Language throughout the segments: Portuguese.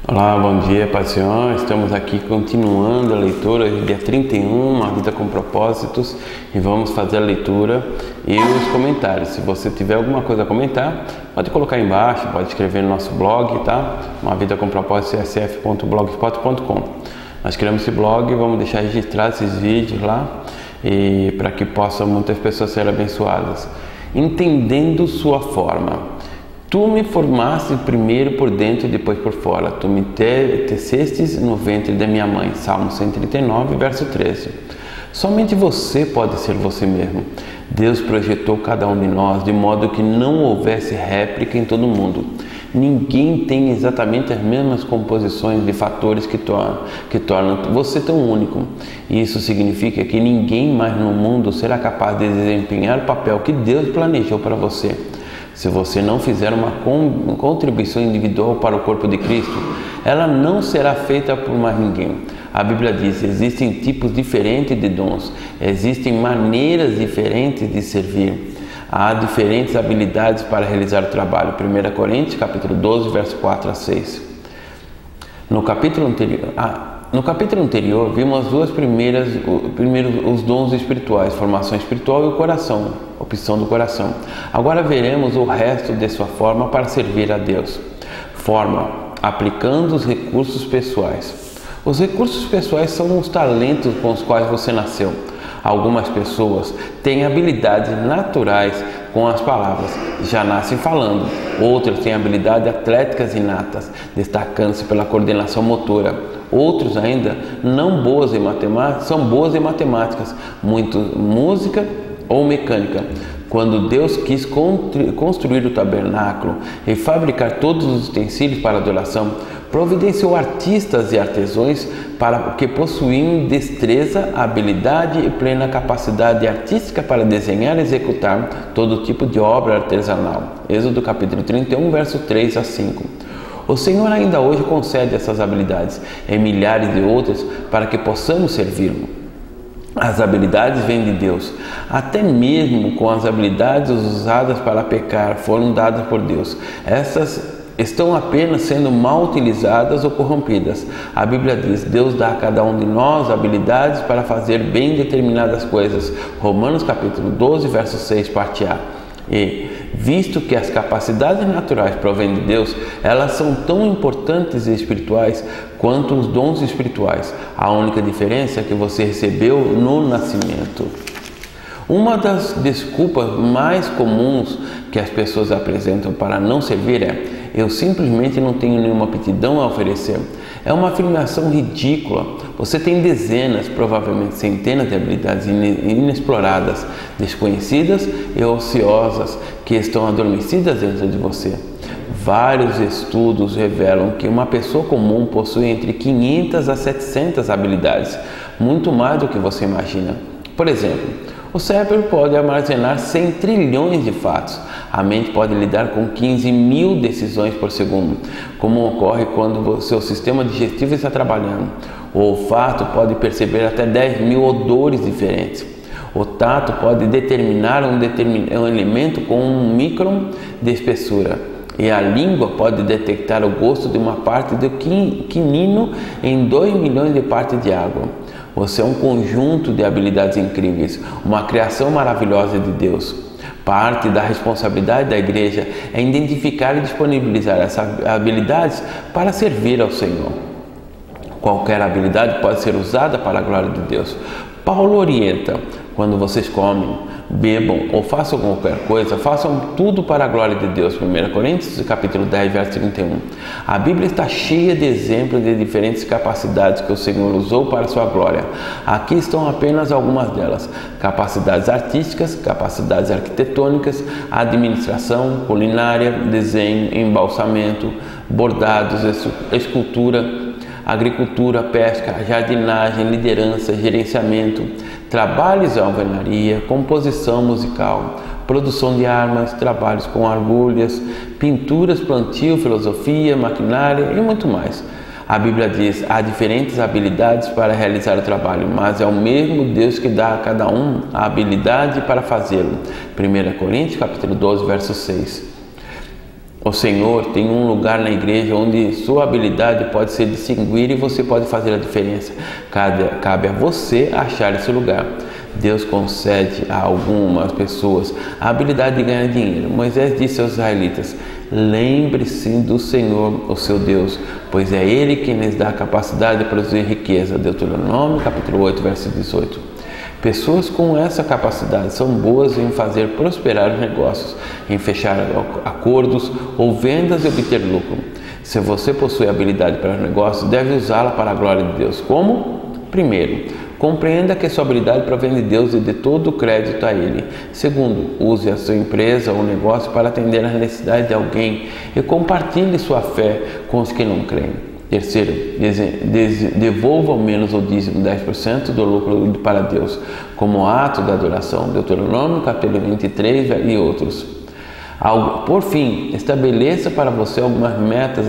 Olá, bom dia, Pai do Senhor. Estamos aqui continuando a leitura, dia 31, Uma Vida com Propósitos, e vamos fazer a leitura e os comentários. Se você tiver alguma coisa a comentar, pode colocar aí embaixo, pode escrever no nosso blog, tá? Uma Vida com Propósitos, csf.blogspot.com. Nós criamos esse blog e vamos deixar registrado esses vídeos lá, e para que possam muitas pessoas serem abençoadas. Entendendo sua forma. Tu me formaste primeiro por dentro e depois por fora. Tu me tecestes no ventre da minha mãe. Salmo 139, verso 13. Somente você pode ser você mesmo. Deus projetou cada um de nós de modo que não houvesse réplica em todo mundo. Ninguém tem exatamente as mesmas composições de fatores que tornam você tão único. Isso significa que ninguém mais no mundo será capaz de desempenhar o papel que Deus planejou para você. Se você não fizer uma contribuição individual para o corpo de Cristo, ela não será feita por mais ninguém. A Bíblia diz: existem tipos diferentes de dons, existem maneiras diferentes de servir. Há diferentes habilidades para realizar o trabalho. 1 Coríntios, capítulo 12, verso 4 a 6. No capítulo anterior, vimos as duas primeiras, os dons espirituais, formação espiritual e o coração, opção do coração. Agora veremos o resto de sua forma para servir a Deus. Forma, aplicando os recursos pessoais. Os recursos pessoais são os talentos com os quais você nasceu. Algumas pessoas têm habilidades naturais com as palavras, já nascem falando. Outras têm habilidades atléticas inatas, destacando-se pela coordenação motora. Outros ainda são boas em matemáticas, muito música ou mecânica. Quando Deus quis construir o tabernáculo e fabricar todos os utensílios para adoração, providenciou artistas e artesãos que possuíam destreza, habilidade e plena capacidade artística para desenhar e executar todo tipo de obra artesanal. Êxodo capítulo 31, verso 3 a 5. O Senhor ainda hoje concede essas habilidades e milhares de outras para que possamos servi-lo. As habilidades vêm de Deus. Até mesmo com as habilidades usadas para pecar foram dadas por Deus. Essas estão apenas sendo mal utilizadas ou corrompidas. A Bíblia diz: Deus dá a cada um de nós habilidades para fazer bem determinadas coisas. Romanos capítulo 12, verso 6, parte A. E, visto que as capacidades naturais provêm de Deus, elas são tão importantes e espirituais quanto os dons espirituais. A única diferença é que você recebeu no nascimento. Uma das desculpas mais comuns que as pessoas apresentam para não servir é: eu simplesmente não tenho nenhuma aptidão a oferecer. É uma afirmação ridícula. Você tem dezenas, provavelmente centenas de habilidades inexploradas, desconhecidas e ociosas que estão adormecidas dentro de você. Vários estudos revelam que uma pessoa comum possui entre 500 a 700 habilidades, muito mais do que você imagina. Por exemplo, o cérebro pode armazenar 100 trilhões de fatos. A mente pode lidar com 15 mil decisões por segundo, como ocorre quando o seu sistema digestivo está trabalhando. O olfato pode perceber até 10 mil odores diferentes. O tato pode determinar um elemento com um micron de espessura. E a língua pode detectar o gosto de uma parte do quinino em 2 milhões de partes de água. Você é um conjunto de habilidades incríveis, uma criação maravilhosa de Deus. Parte da responsabilidade da igreja é identificar e disponibilizar essas habilidades para servir ao Senhor. Qualquer habilidade pode ser usada para a glória de Deus. Paulo orienta: quando vocês comem, bebam ou façam qualquer coisa, façam tudo para a glória de Deus. 1 Coríntios, capítulo 10, verso 31. A Bíblia está cheia de exemplos de diferentes capacidades que o Senhor usou para a sua glória. Aqui estão apenas algumas delas: capacidades artísticas, capacidades arquitetônicas, administração, culinária, desenho, embalsamento, bordados, escultura, agricultura, pesca, jardinagem, liderança, gerenciamento, trabalhos de alvenaria, composição musical, produção de armas, trabalhos com agulhas, pinturas, plantio, filosofia, maquinária e muito mais. A Bíblia diz: há diferentes habilidades para realizar o trabalho, mas é o mesmo Deus que dá a cada um a habilidade para fazê-lo. 1 Coríntios, capítulo 12, verso 6. O Senhor tem um lugar na igreja onde sua habilidade pode se distinguir e você pode fazer a diferença. Cabe a você achar esse lugar. Deus concede a algumas pessoas a habilidade de ganhar dinheiro. Moisés disse aos israelitas: lembre-se do Senhor, o seu Deus, pois é Ele quem lhes dá a capacidade de produzir riqueza. Deuteronômio capítulo 8, verso 18. Pessoas com essa capacidade são boas em fazer prosperar os negócios, em fechar acordos ou vendas e obter lucro. Se você possui habilidade para os negócios, deve usá-la para a glória de Deus. Como? Primeiro, compreenda que sua habilidade provém de Deus e de todo o crédito a Ele. Segundo, use a sua empresa ou negócio para atender às necessidades de alguém e compartilhe sua fé com os que não creem. Terceiro, devolva ao menos o dízimo 10% do lucro para Deus, como ato de adoração. Deuteronômio capítulo 23 e outros. Por fim, estabeleça para você algumas metas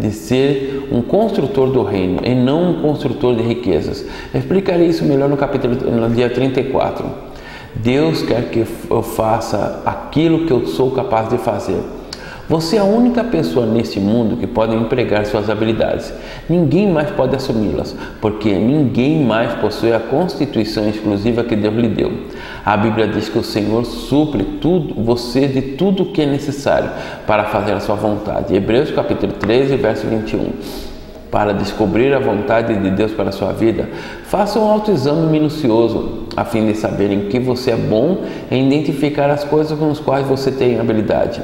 de ser um construtor do reino e não um construtor de riquezas. Explicarei isso melhor no dia 34. Deus quer que eu faça aquilo que eu sou capaz de fazer. Você é a única pessoa neste mundo que pode empregar suas habilidades. Ninguém mais pode assumi-las, porque ninguém mais possui a constituição exclusiva que Deus lhe deu. A Bíblia diz que o Senhor supre você de tudo o que é necessário para fazer a sua vontade. Hebreus capítulo 13, verso 21. Para descobrir a vontade de Deus para a sua vida, faça um autoexame minucioso, a fim de saber em que você é bom e identificar as coisas com as quais você tem habilidade.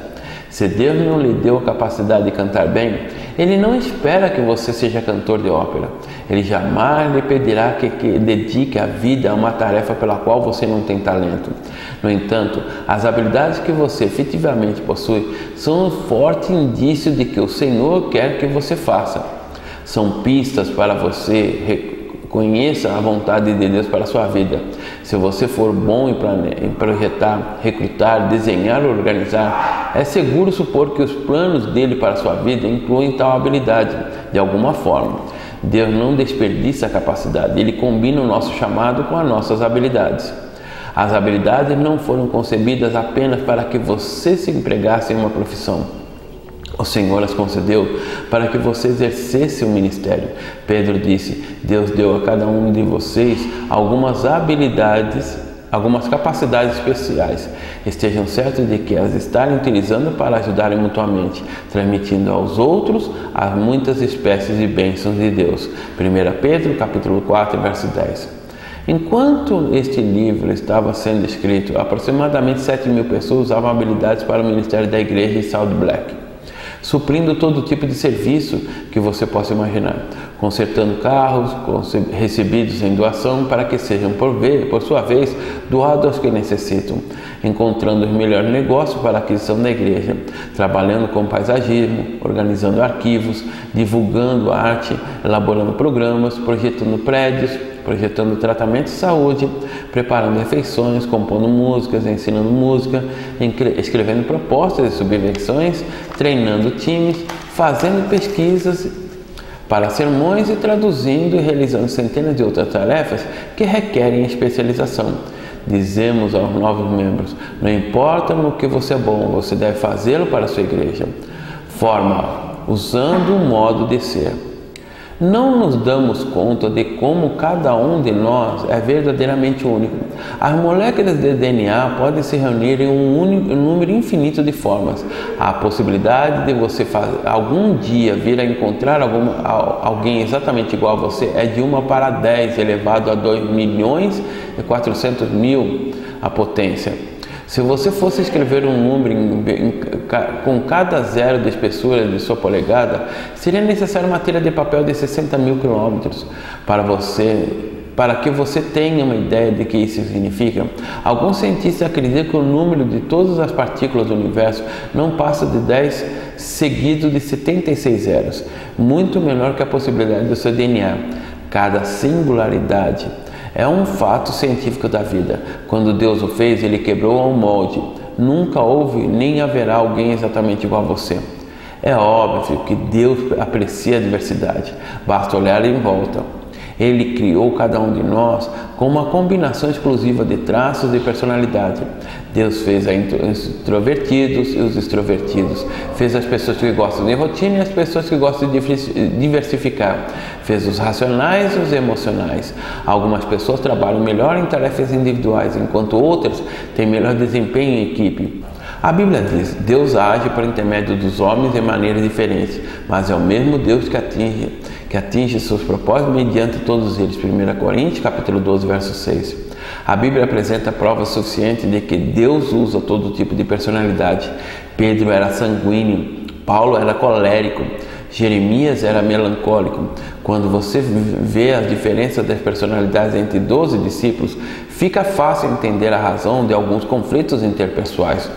Se Deus não lhe deu a capacidade de cantar bem, Ele não espera que você seja cantor de ópera. Ele jamais lhe pedirá que dedique a vida a uma tarefa pela qual você não tem talento. No entanto, as habilidades que você efetivamente possui são um forte indício de que o Senhor quer que você faça. São pistas para você conheça a vontade de Deus para a sua vida. Se você for bom em projetar, recrutar, desenhar ou organizar, é seguro supor que os planos dele para a sua vida incluem tal habilidade, de alguma forma. Deus não desperdiça a capacidade, Ele combina o nosso chamado com as nossas habilidades. As habilidades não foram concebidas apenas para que você se empregasse em uma profissão. O Senhor as concedeu para que você exercesse o ministério. Pedro disse: Deus deu a cada um de vocês algumas habilidades, algumas capacidades especiais. Estejam certos de que as estarem utilizando para ajudarem mutuamente, transmitindo aos outros as muitas espécies de bênçãos de Deus. 1 Pedro capítulo 4, verso 10. Enquanto este livro estava sendo escrito, aproximadamente 7.000 pessoas usavam habilidades para o ministério da igreja de Salt Black, suprindo todo tipo de serviço que você possa imaginar, consertando carros recebidos em doação para que sejam por sua vez doados aos que necessitam, encontrando os melhores negócios para a aquisição da igreja, trabalhando com paisagismo, organizando arquivos, divulgando arte, elaborando programas, projetando prédios, projetando tratamento de saúde, preparando refeições, compondo músicas, ensinando música, escrevendo propostas de subvenções, treinando times, fazendo pesquisas para sermões e traduzindo e realizando centenas de outras tarefas que requerem especialização. Dizemos aos novos membros: não importa no que você é bom, você deve fazê-lo para a sua igreja. Forma, usando o modo de ser. Não nos damos conta de como cada um de nós é verdadeiramente único. As moléculas de DNA podem se reunir em um número infinito de formas. A possibilidade de você algum dia vir a encontrar alguém exatamente igual a você é de 1 para 10 elevado a 2.400.000 a potência. Se você fosse escrever um número com cada zero de espessura de sua polegada, seria necessário uma tira de papel de 60.000 quilômetros. Para que você tenha uma ideia de que isso significa, alguns cientistas acreditam que o número de todas as partículas do universo não passa de 10 seguido de 76 zeros, muito menor que a possibilidade do seu DNA. Cada singularidade é um fato científico da vida. Quando Deus o fez, Ele quebrou o molde. Nunca houve nem haverá alguém exatamente igual a você. É óbvio que Deus aprecia a diversidade. Basta olhar em volta. Ele criou cada um de nós com uma combinação exclusiva de traços de personalidade. Deus fez os introvertidos e os extrovertidos. Fez as pessoas que gostam de rotina e as pessoas que gostam de diversificar. Fez os racionais e os emocionais. Algumas pessoas trabalham melhor em tarefas individuais, enquanto outras têm melhor desempenho em equipe. A Bíblia diz: Deus age por intermédio dos homens de maneiras diferentes, mas é o mesmo Deus que atinge seus propósitos mediante todos eles. 1 Coríntios, capítulo 12, verso 6. A Bíblia apresenta provas suficientes de que Deus usa todo tipo de personalidade. Pedro era sanguíneo, Paulo era colérico, Jeremias era melancólico. Quando você vê as diferenças das personalidades entre 12 discípulos, fica fácil entender a razão de alguns conflitos interpessoais.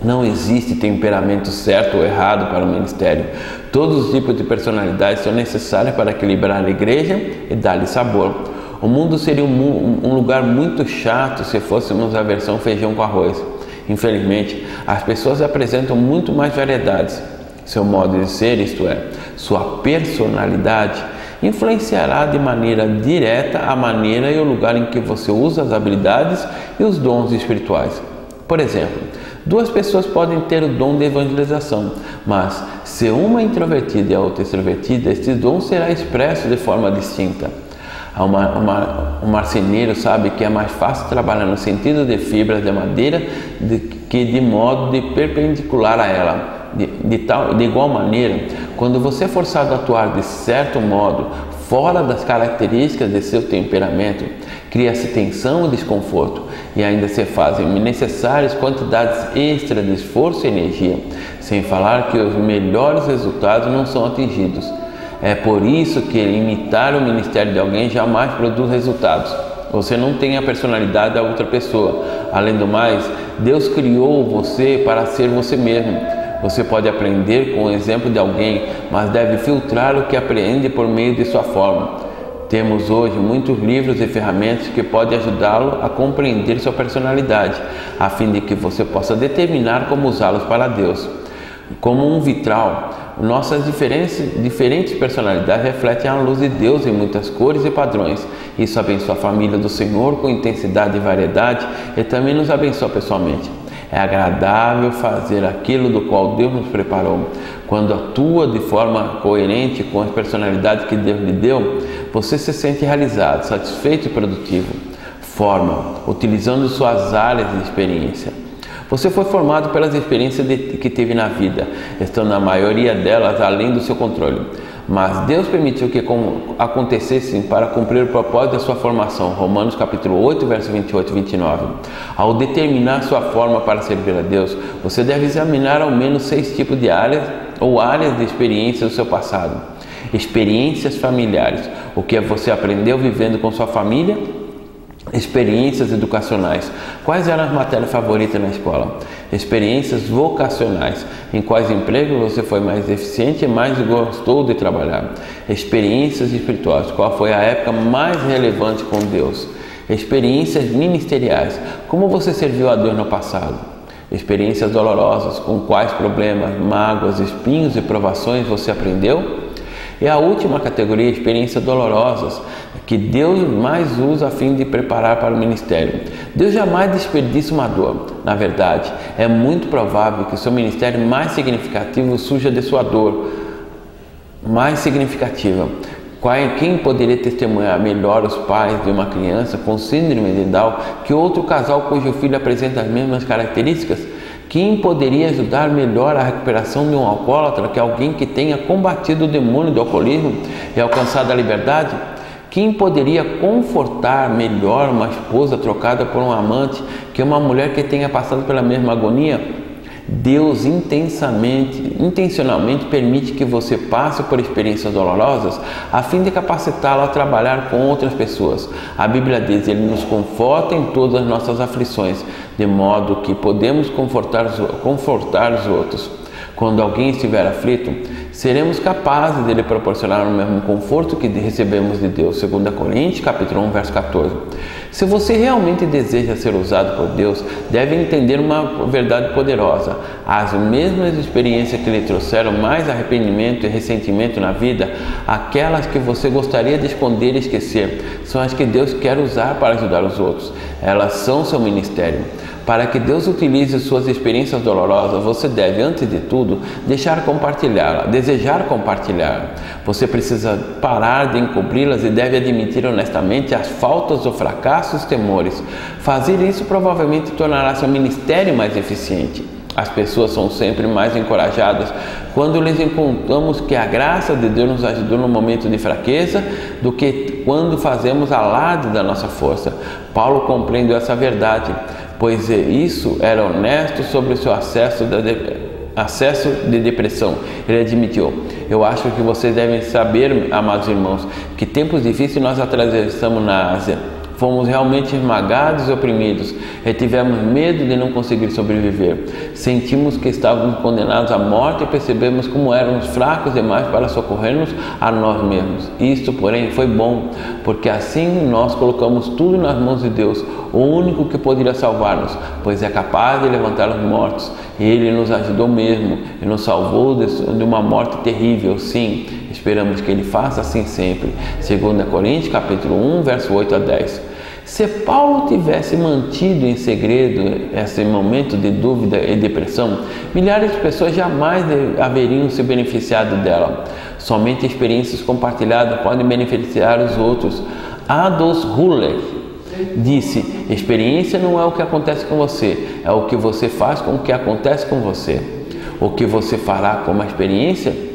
Não existe temperamento certo ou errado para o ministério. Todos os tipos de personalidades são necessários para equilibrar a igreja e dar-lhe sabor. O mundo seria um lugar muito chato se fôssemos a versão feijão com arroz. Infelizmente, as pessoas apresentam muito mais variedades. Seu modo de ser, isto é, sua personalidade, influenciará de maneira direta a maneira e o lugar em que você usa as habilidades e os dons espirituais. Por exemplo, duas pessoas podem ter o dom de evangelização, mas se uma é introvertida e a outra extrovertida, este dom será expresso de forma distinta. Um marceneiro sabe que é mais fácil trabalhar no sentido de fibras de madeira que de modo de perpendicular a ela. De igual maneira, quando você é forçado a atuar de certo modo, fora das características de seu temperamento, cria-se tensão e desconforto, e ainda se fazem necessárias quantidades extras de esforço e energia, sem falar que os melhores resultados não são atingidos. É por isso que imitar o ministério de alguém jamais produz resultados. Você não tem a personalidade da outra pessoa. Além do mais, Deus criou você para ser você mesmo. Você pode aprender com o exemplo de alguém, mas deve filtrar o que aprende por meio de sua forma. Temos hoje muitos livros e ferramentas que podem ajudá-lo a compreender sua personalidade, a fim de que você possa determinar como usá-los para Deus. Como um vitral, nossas diferentes personalidades refletem a luz de Deus em muitas cores e padrões. Isso abençoa a família do Senhor com intensidade e variedade e também nos abençoa pessoalmente. É agradável fazer aquilo do qual Deus nos preparou. Quando atua de forma coerente com as personalidades que Deus lhe deu, você se sente realizado, satisfeito e produtivo. Forma, utilizando suas áreas de experiência. Você foi formado pelas experiências que teve na vida, estando na maioria delas além do seu controle. Mas Deus permitiu que acontecessem para cumprir o propósito da sua formação. Romanos capítulo 8, verso 28 e 29. Ao determinar sua forma para servir a Deus, você deve examinar ao menos 6 tipos de áreas ou áreas de experiência do seu passado. Experiências familiares, o que você aprendeu vivendo com sua família. Experiências educacionais, quais eram as matérias favoritas na escola? Experiências vocacionais, em quais empregos você foi mais eficiente e mais gostou de trabalhar? Experiências espirituais, qual foi a época mais relevante com Deus? Experiências ministeriais, como você serviu a Deus no passado? Experiências dolorosas, com quais problemas, mágoas, espinhos e provações você aprendeu? E a última categoria, experiências dolorosas, que Deus mais usa a fim de preparar para o ministério. Deus jamais desperdiça uma dor. Na verdade, é muito provável que o seu ministério mais significativo surja de sua dor mais significativa. Quem poderia testemunhar melhor os pais de uma criança com síndrome de Down que outro casal cujo filho apresenta as mesmas características? Quem poderia ajudar melhor a recuperação de um alcoólatra que alguém que tenha combatido o demônio do alcoolismo e alcançado a liberdade? Quem poderia confortar melhor uma esposa trocada por um amante que uma mulher que tenha passado pela mesma agonia? Deus intencionalmente permite que você passe por experiências dolorosas a fim de capacitá-lo a trabalhar com outras pessoas. A Bíblia diz: Ele nos conforta em todas as nossas aflições, de modo que podemos confortar os outros. Quando alguém estiver aflito, seremos capazes de lhe proporcionar o mesmo conforto que recebemos de Deus. 2 Coríntios, capítulo 1, verso 14. Se você realmente deseja ser usado por Deus, deve entender uma verdade poderosa. As mesmas experiências que lhe trouxeram mais arrependimento e ressentimento na vida, aquelas que você gostaria de esconder e esquecer, são as que Deus quer usar para ajudar os outros. Elas são seu ministério. Para que Deus utilize suas experiências dolorosas, você deve, antes de tudo, desejar compartilhar. Você precisa parar de encobri-las e deve admitir honestamente as faltas, os fracassos, os temores. Fazer isso provavelmente tornará seu ministério mais eficiente. As pessoas são sempre mais encorajadas quando lhes encontramos que a graça de Deus nos ajudou no momento de fraqueza do que quando fazemos alarde da nossa força. Paulo compreendeu essa verdade, pois isso era honesto sobre o seu acesso de depressão. Ele admitiu: eu acho que vocês devem saber, amados irmãos, que tempos difíceis nós atravessamos na Ásia. Fomos realmente esmagados e oprimidos, e tivemos medo de não conseguir sobreviver. Sentimos que estávamos condenados à morte e percebemos como éramos fracos demais para socorrermos a nós mesmos. Isto, porém, foi bom, porque assim nós colocamos tudo nas mãos de Deus, o único que poderia salvar-nos, pois é capaz de levantar os mortos. E Ele nos ajudou mesmo e nos salvou de uma morte terrível. Sim, esperamos que Ele faça assim sempre. 2 Coríntios, capítulo 1, verso 8 a 10. Se Paulo tivesse mantido em segredo esse momento de dúvida e depressão, milhares de pessoas jamais haveriam se beneficiado dela. Somente experiências compartilhadas podem beneficiar os outros. Adolf Huller disse: experiência não é o que acontece com você, é o que você faz com o que acontece com você. O que você fará com uma experiência?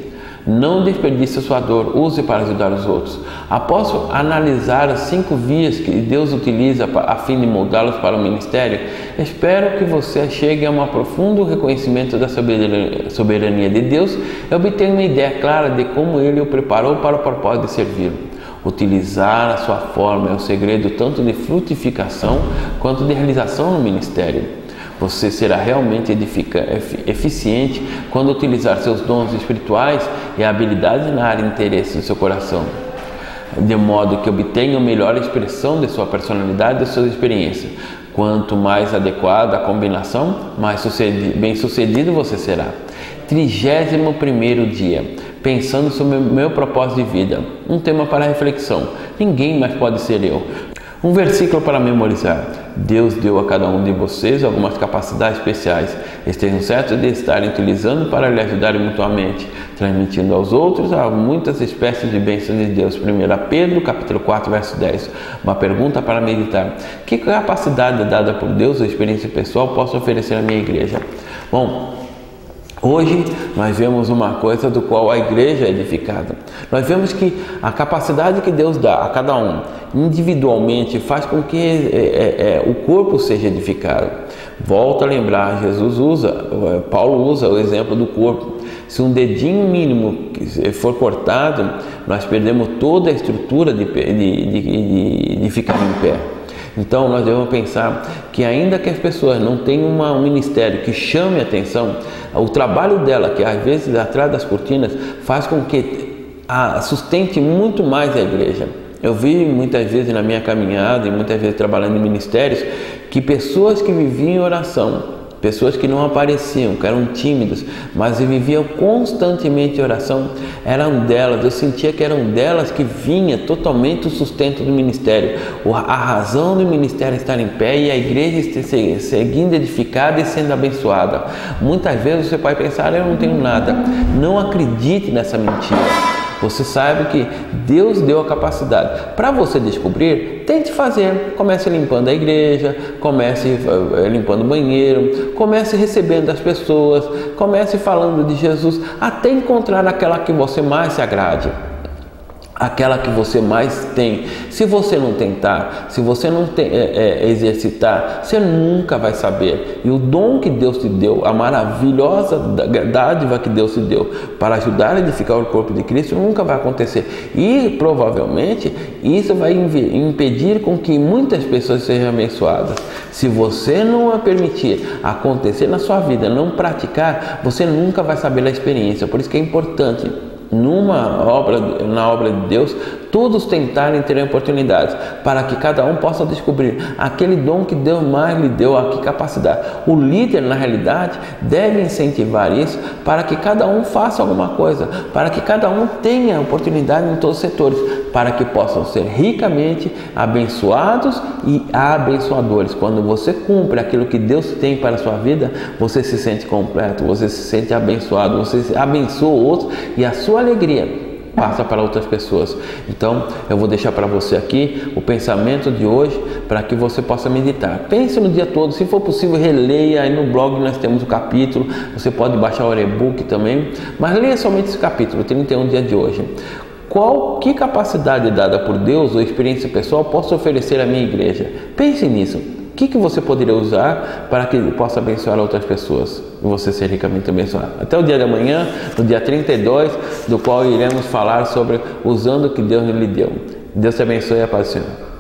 Não desperdice sua dor, use para ajudar os outros. Após analisar as 5 vias que Deus utiliza a fim de moldá-los para o ministério, espero que você chegue a um profundo reconhecimento da soberania de Deus e obtenha uma ideia clara de como Ele o preparou para o propósito de servi-lo. Utilizar a sua forma é o segredo tanto de frutificação quanto de realização no ministério. Você será realmente eficiente quando utilizar seus dons espirituais e habilidades na área de interesse do seu coração, de modo que obtenha a melhor expressão de sua personalidade e de suas experiências. Quanto mais adequada a combinação, mais bem-sucedido você será. 31º dia. Pensando sobre o meu propósito de vida. Um tema para reflexão. Ninguém mais pode ser eu. Um versículo para memorizar. Deus deu a cada um de vocês algumas capacidades especiais. Estejam certos de estarem utilizando para lhe ajudarem mutuamente, transmitindo aos outros muitas espécies de bênçãos de Deus. 1 Pedro, capítulo 4, verso 10. Uma pergunta para meditar. Que capacidade dada por Deus ou experiência pessoal posso oferecer à minha igreja? Bom, hoje nós vemos uma coisa do qual a igreja é edificada. Nós vemos que a capacidade que Deus dá a cada um individualmente faz com que o corpo seja edificado. Volto a lembrar, Paulo usa o exemplo do corpo. Se um dedinho mínimo for cortado, nós perdemos toda a estrutura de ficar em pé. Então nós devemos pensar que ainda que as pessoas não tenham um ministério que chame a atenção, o trabalho dela, que às vezes atrás das cortinas, faz com que sustente muito mais a igreja. Eu vi muitas vezes na minha caminhada e muitas vezes trabalhando em ministérios que pessoas que viviam em oração, pessoas que não apareciam, que eram tímidas, mas viviam constantemente em oração, eram delas. Eu sentia que eram delas que vinha totalmente o sustento do ministério, a razão do ministério estar em pé e a igreja seguindo edificada e sendo abençoada. Muitas vezes você pode pensar: eu não tenho nada. Não acredite nessa mentira. Você sabe que Deus deu a capacidade. Para você descobrir, tente fazer. Comece limpando a igreja, comece limpando o banheiro, comece recebendo as pessoas, comece falando de Jesus, até encontrar aquela que você mais se agrade. aquela que você mais tem. Se você não tentar, se você não exercitar, você nunca vai saber. E o dom que Deus te deu, a maravilhosa dádiva que Deus te deu para ajudar a edificar o corpo de Cristo, nunca vai acontecer. E provavelmente isso vai impedir com que muitas pessoas sejam abençoadas. Se você não permitir acontecer na sua vida, não praticar, você nunca vai saber a experiência. Por isso que é importante, na obra de Deus, todos tentarem ter oportunidades, para que cada um possa descobrir aquele dom que Deus mais lhe deu, a que capacidade. O líder, na realidade, deve incentivar isso, para que cada um faça alguma coisa, para que cada um tenha oportunidade em todos os setores, para que possam ser ricamente abençoados e abençoadores. Quando você cumpre aquilo que Deus tem para a sua vida, você se sente completo, você se sente abençoado, você abençoa outros e a sua alegria passa para outras pessoas. Então eu vou deixar para você aqui o pensamento de hoje, para que você possa meditar. Pense no dia todo, se for possível releia, aí no blog nós temos o capítulo, você pode baixar o e-book também, mas leia somente esse capítulo, 31 dias de hoje. Que capacidade dada por Deus ou experiência pessoal posso oferecer à minha igreja? Pense nisso. O que você poderia usar para que possa abençoar outras pessoas e você ser ricamente abençoado? Até o dia de amanhã, no dia 32, do qual iremos falar sobre usando o que Deus lhe deu. Deus te abençoe e a paz do Senhor.